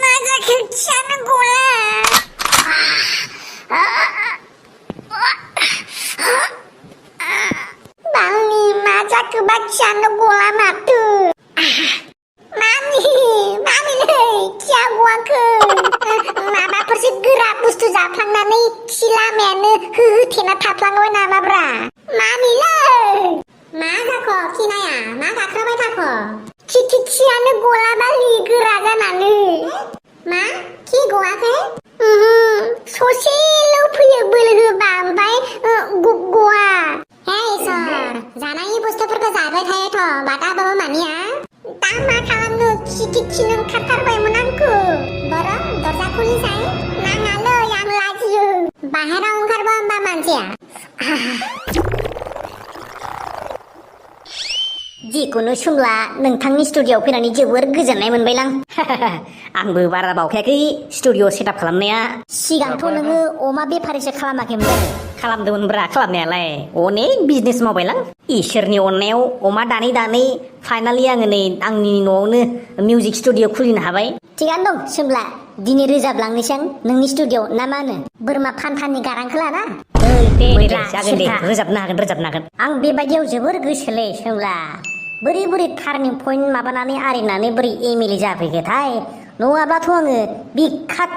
माझा खिडच्यान गोळा बावनी माझा खिडच्यान गोळा मारतो मामी मामी नै क्या गुवाखो माबाफोरसो गोरा बुस्थु जाफ्लांनानै खिलामायानो होथेना थाफ्लाङो नामाब्रा मामिलै मा जाखो खिनाया मा गाख्राबाय थाखो खियानो गलाबालि गोरा जानानै मा खि गवाखै ससेल' फैयो बोलो होबा ओमफ्राय गवा हे इसोर जानाय बुस्थुफोरखौ जाबाय थायोथ' बादाबाबो मानिया दा मा खालामनो खिनो ओंखारथारबायमोन आंखौ बर' दरजा खुलिसाय नाङालै आं लाजियो बाहेराव ओंखारबा होमबा मानसिया जिखुनु सुमला नोंथांनि स्टुडिय'आव फैनानै जोबोर गोजोननाय मोनबायलां आंबो बारा बावखायाखै स्टुडिअ सेटआप खालामनाया सिगांथ' नोङो अमा बेफारिसो खालामाखैमोन खालामदोंमोनब्रा खालामनायालाय अनेक बिजनेस मावबायलां इसोरनि अननायाव अमा दानै फाइनालि आङो नै आंनि न'आवनो मिउजिक स्टुडिअ खुलिनो हाबाय थिगानो दं सुमला दिनै रोजाबलांनोसै आं नोंनि स्टुडिय'आव ना मा होनो बोरमा फानफाननि गारांखौ लाना दे जागोन दे रोजाबनो हागोन आं बेबायदियाव जोबोर गोसोलै सुमला बोरै थारनिं पइन्ट माबानानै आरिनानै बोरै एमएलए जाफैखोथाय नङाब्लाथ' आङो बिखात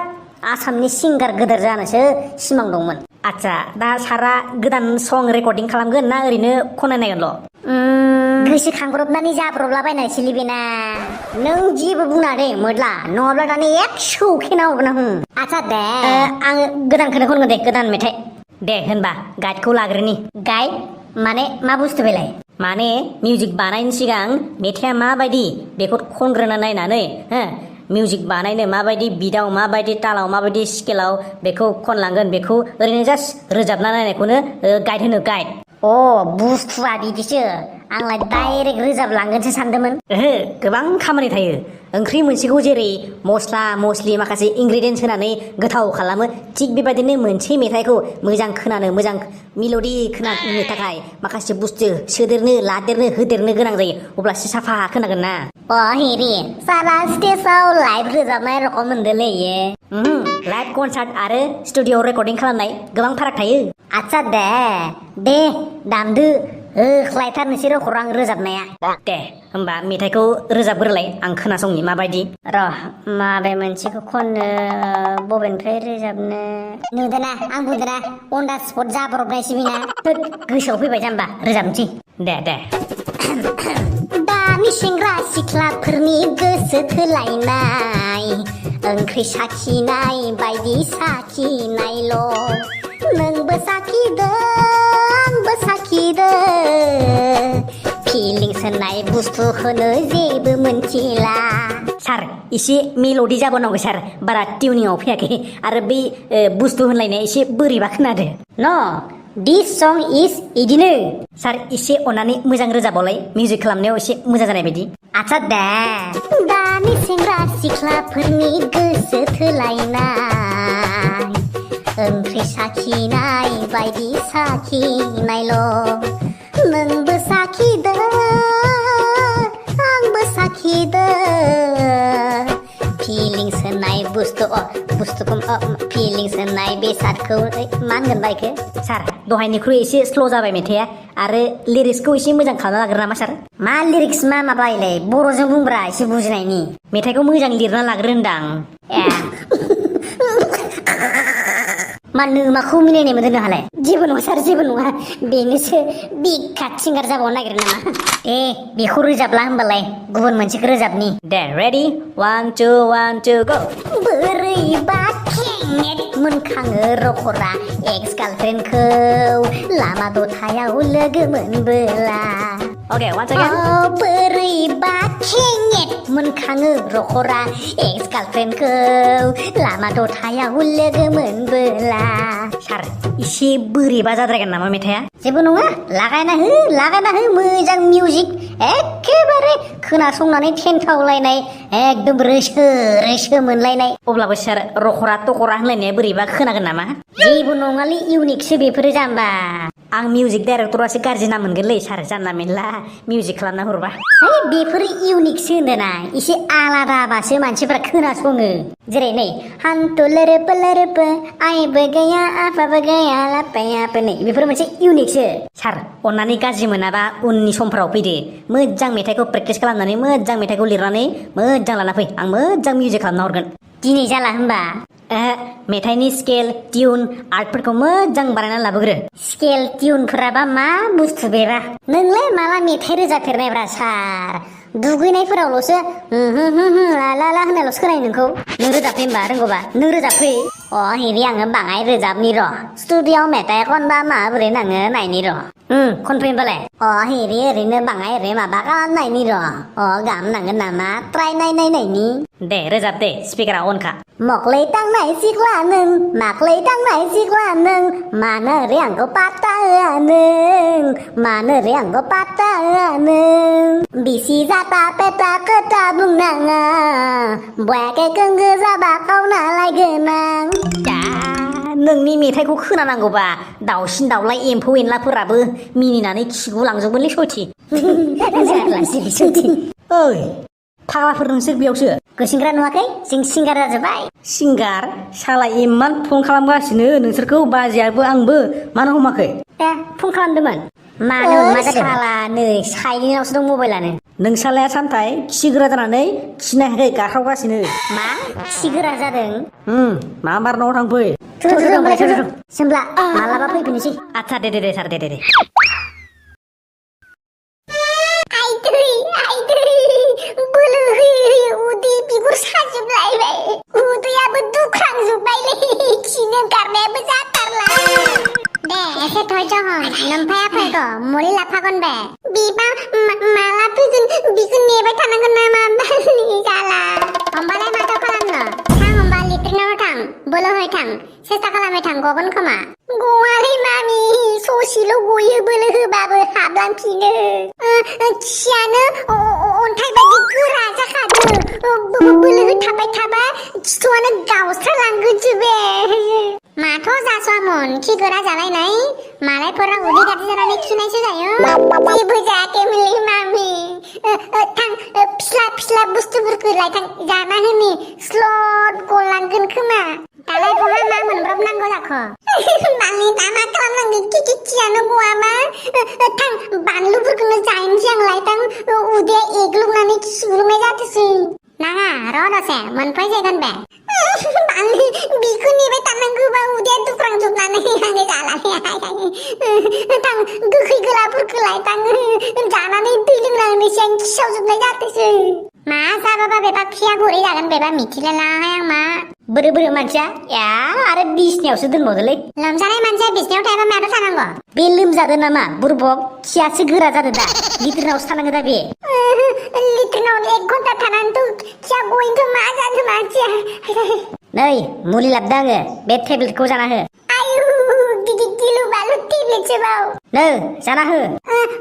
आसामनि सिंगार गोदोर जानोसो सिमां दंमोन आच्छा दा सारा गोदान सं रेकर्डिं खालामगोन ना ओरैनो खनायनायगोनल' गोसोखांब्रबनानै जाब्रबलाबायनायसैलै बेना नों जेबो बुङा दे मोदला नङाब्ला दानो एक सौखेना हरगोन आं आच्छा दे आङो गोदानखौनो खनगोन दे गोदान मेथाइ दे होनबा गाइडखौ लाग्रोनि गाइड माने मा बुस्थु बेलाय माने मिउजिक बानायनि सिगां मेथाइया माबायदि बेखौ खनग्रोना नायनानै हो मिउजिक बानायनो माबायदि बिटआव माबायदि तालाव माबायदि स्केलाव बेखौ खनलांगोन बेखौ ओरैनो जास्ट रोजाबना नायनायखौनो गाइड होनो गाइड अ बुस्थुआ बिदिसो आंलाय डाइरेक्ट रोजाबलांगोनसो सानदोंमोन ओहो गोबां खामानि थायो ओंख्रि मोनसेखौ जेरै मस्ला मस्लि माखासे इनग्रेडियेन्ट्स होनानै गोथाव खालामो थिग बेबायदिनो मोनसे मेथाइखौ मोजां खोनानो मोजां मिल'डि खोनानो थाखाय माखासे बुस्थु सोदेरनो लादेरनो होदेरनो गोनां जायो अब्लासो साफा खोनागोन ना अ हेरि सारा स्टेजाव लाइभ रोजाबनाय रखम मोनदोंलै लाइभ कनसार्ट आरो स्टुडिअ रेकर्डिं खालामनाय गोबां फाराग थायो आच्छा दे दामदो होख्लायथारनोसै र' आं रोजाबनाया दे होमबा मेथाइखौ रोजाबग्रोलाय आं खोनासंनि माबायदि र' माबे मोनसेखौ खननो बबेनिफ्राय रोजाबनो नुदोंना आं बुंदोंना अन दा स्पट जाब्रबनायसो बिना गोसोआव फैबाय जाम्बा रोजाबनोसै दे दानि सेंग्रा सिख्लाफोरनि गोसो थोलायनाय ओंख्रि साखिनाय बायदि साखिनायल' नोंबो साखिदो आंबो साखिदो फिलिंस होननाय बुस्थुखौनो जेबो मोनथिला सार एसे मेल'डि जाबावनांगौ सार बारा टिउनिंआव फैयाखै आरो बै बुस्थु होनलायनाया एसे बोरैबा खोनादो न दिस सं इज इदिनो सार एसे अननानै मोजां रोजाबावलाय मिउजिक खालामनायाव एसे मोजां जानाय बायदि आच्छा दे दानि सेंग्रा सिख्लाफोरनि गोसो थोलायनाय ओंख्रि साखिनाय बायदि साखिनायल' नोंबो साखिदो आंबो साखिदो फिलिंस होननाय बुस्थुखौ फिलिंस होननाय बेसादखौ मा होनगोन बायखो सार दहायनिख्रुइ एसे स्ल' जाबाय मेथाइया आरो लिरिक्सखौ एसे मोजां खालामना लाग्रो नामा सार मा लिरिक्स मा माबायलाय बर'जों बुंब्रा एसे बुजिनायनि मेथाइखौ मोजां लिरना लाग्रो होनदां मानो माखौ मिलायनाय मोनदों नोंहालाय जेबो नङा सार जेबो नङा बेनोसो बिखात सिंगार जाबावनो नागिरो नामा बेखौ रोजाबला होनबालाय गुबुन मोनसेखौ रोजाबनि दे रेडि 1 2 1 2 गो बोरैबा खेंगेट मोनखाङो रखरा एक्स गार्लफ्रेन्डखौ लामा दथायाव लोगो मोनबोला Okay, once again. बोरैबा खेंगेट मोनखाङो रखरा एक्स गार्लफ्रेन्डखौ लामा दथायाव लोगो मोनबोला। सार इसे बोरैबा जाद्रायगोन नामा मेथाइआ? जेबो नङा, लागायना हो मोजां मिउजिक एखेबारे खोनासंनानै थेन्थावलायनाय एकदम रोसो मोनलायनाय। अब्लाबो सार रखरा तखरा होनलायनाया बोरैबा खोनागोन नामा? जेबो नङालै इउनिकसो बेफोरो जाम्बा। आं मिउजिक डाइरेक्टरासो गाज्रि नाम मोनगोनलै सार जानला मेनला मिउजिक खालामना हरबा। है बेफोर इउनिकसो होनदोंना एसे आलादाबासो मानसिफ्रा खोनासङो। जेरै नै हान्थु लोरोप आइबो गैया आफाबो गैया लापायाबो नै बेफोर मोनसे इउनिकसो। सार अन्नानै गाज्रि मोनाबा उननि समफोराव फैदो मोजां मेथाइखौ प्रेक्टिस खालामनानै मोजां मेथाइखौ लिरनानै मोजां लाना फै आं मोजां मिउजिक खालामना हरगोन। दिनै जाला होमबा? मेथाइनि स्केल टिउन आर्टफोरखौ मोजां बानायना लाबोग्रो। स्केल टिउनफोराबा मा बुस्थु बेबा? नोंलाय माला मेथाइ रोजाबफेरनायब्रा सार? दुगैनायफोरावल'सो ला होननायल'सो खोनायो नोंखौ। नों रोजाबफै होमबा रोंगौबा नों रोजाबफै। हेरि आङो बाङाय रोजाबनि र'। स्टुडिअ'आव मेथाइ खनबा माबोरै नाङो नायनि र'। खनफै होमबालाय। हेरि ओरैनो बाङाय ओरै माबा खालामनायनि र'। गाहाम नांगोन नामा ट्राय नायनायनि। दे रोजाब दे स्पिकारा अनखा। मक्लै दांनाय सिख्ला नों माख्लै दांनाय सिख्ला नों मानो ओरै आंखौ पात्ता होआ नों मानो ओरै आंखौ पात्ता होआ नों बिसि जाता पेता खोथा बुंनाङा बयाके गोंगो जाबा खावना लायगोन आं। नोंनि मेथाइखौ खोनानांगौबा दाउसिन दाउला एम्फौ एनलाफोराबो मिनिनानै खिगुलांजोबगोनलै सथि। ओइ फाग्लाफोर नोंसोर बेयावसो गोसिंग्रा नुवाखै जों सिंगार जाजोब्बाय। सिंगार साला इमान फन खालामगासिनो नोंसोरखौ बाजैयाबो आंबो मानो हमाखै? फन खालामदोंमोन मानो मा जादों? साला नै साइलेन्टआवसो दं मबाइलानो। नों सालाया सामथाय खिगोरा जानानै खिनायाखै गाख्रावगासिनो। मा खिगोरा जादों? मा बारनाव थांफै। सोमब्ला मालाबा फैफिननोसै। आच्छा दे सार दे। बोलो होयै उदै बिगुर साजोबलायबाय उदैयाबो दुख्रांजोब्बायलै खिनो गारनायाबो जाथारला। दे एसे धैर्य हर नोमफाया फैगौ मुलि लाफागोन बे। बिबा माला फैगोन बिखौ नेबाय थानांगोन नामा जाला। होमबालाय माथो खालामनो थां होमबा लेट्रिनाव थां बोलो होयै थां सेस्था खालामबाय थां गगोन खोमा। गवालै मामि ससेल' गयो बोलो होबाबो हाबलांफिनो। खियानो अन्थाइ बायदि गोरा जाखादो बोलो होथाबबाय थाबा खिथुआनो गावस्रालांगोनसो बे। माथ' जास'आमोन खि गोरा जालायनाय मालायफोरा उदै गाज्रि जानानै खिनायसो जायो। जेबो जायाखैमोनलै मामि। थां फिस्ला बुस्थुफोरखौ लायथां जाना होनि स्लट गलांगोन खोमा। दालाय बहा मा मोनब्रबनांगौ जाखो? मामि दा मा खालामनांगौ खियानो गवाबा थां बानलुफोरखौनो जाहैनोसै आं लायथां उदैया एग्लुंनानै खिगुलुंनाय जाथोसै। नाङा र' दसे मोनफैसिगोन बे। मामि बिखौ नेबाय थानांगौबा उदैया दुख्रांजोबनानै आङो जालालै। थां गोखै गोलाफोरखौ लायथां जानानै दै लोंना होनोसै आं खिसावजोबनाय जाथोसै। मा जाबाबा बेबा खिया गुरै जागोन बेबा मिथिलायलाहाय आं मा। बोरो मानसिया आरो बिसनायावसो दोनबावदोलै। लोमजानाय मानसिया बिसनायाव थायाबा मायाव थानांगौ? बे लोमजादों नामा बुरबक खियासो गोरा जादों दा लिट्रिनावसो थानांगौ दा बे। लिट्रिनाव 1 घन्टा थानानैथ' खिया गयनोथ' मा जानो मानसिया। नै मुलि लाबोदों आङो बे टेब्लेटखौ जाना हो। आयु गिलु बालु टेब्लेटसो बाव। नो जाना हो।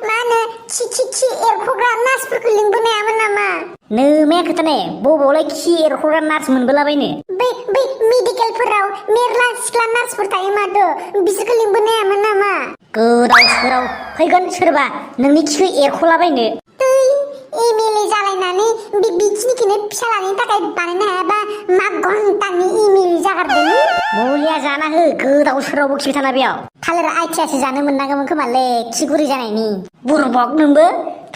मा होनो खि एरख'ग्रा नार्सफोरखौ लिंबोनो हायामोन नामा? नोमाया खोथाने बबावलाय खि एरख'ग्रा नार्स मोनबोलाबायनो? बै मेडिकेलफोराव मेरला सिख्ला नार्सफोर थायो माथो बिसोरखौ लिंबोनो हायामोन नामा? गोदाव सोराव फैगोन सोरबा नोंनि खिखौ एरख'लाबायनो। एमएलए जालायनानै बिखिनिखौनो फिसालानि थाखाय बानायनो हायाबा मा घन्टानि एमएलए जागारदों? मुलिया जाना हो गोदाव सोरावबो खिबाय थाना बेयाव। थालिर आइथियासो जानो मोननांगौमोन खोमालै खि गुरै जानायनि। बुरबक नोंबो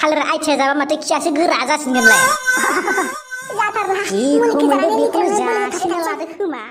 थालिर आइथिया जाबा माथो खियासो गोरा जासिनगोनलाय। जाथारला। बेखौ मोनदो बेखौनो जासिनो लादो खोमा।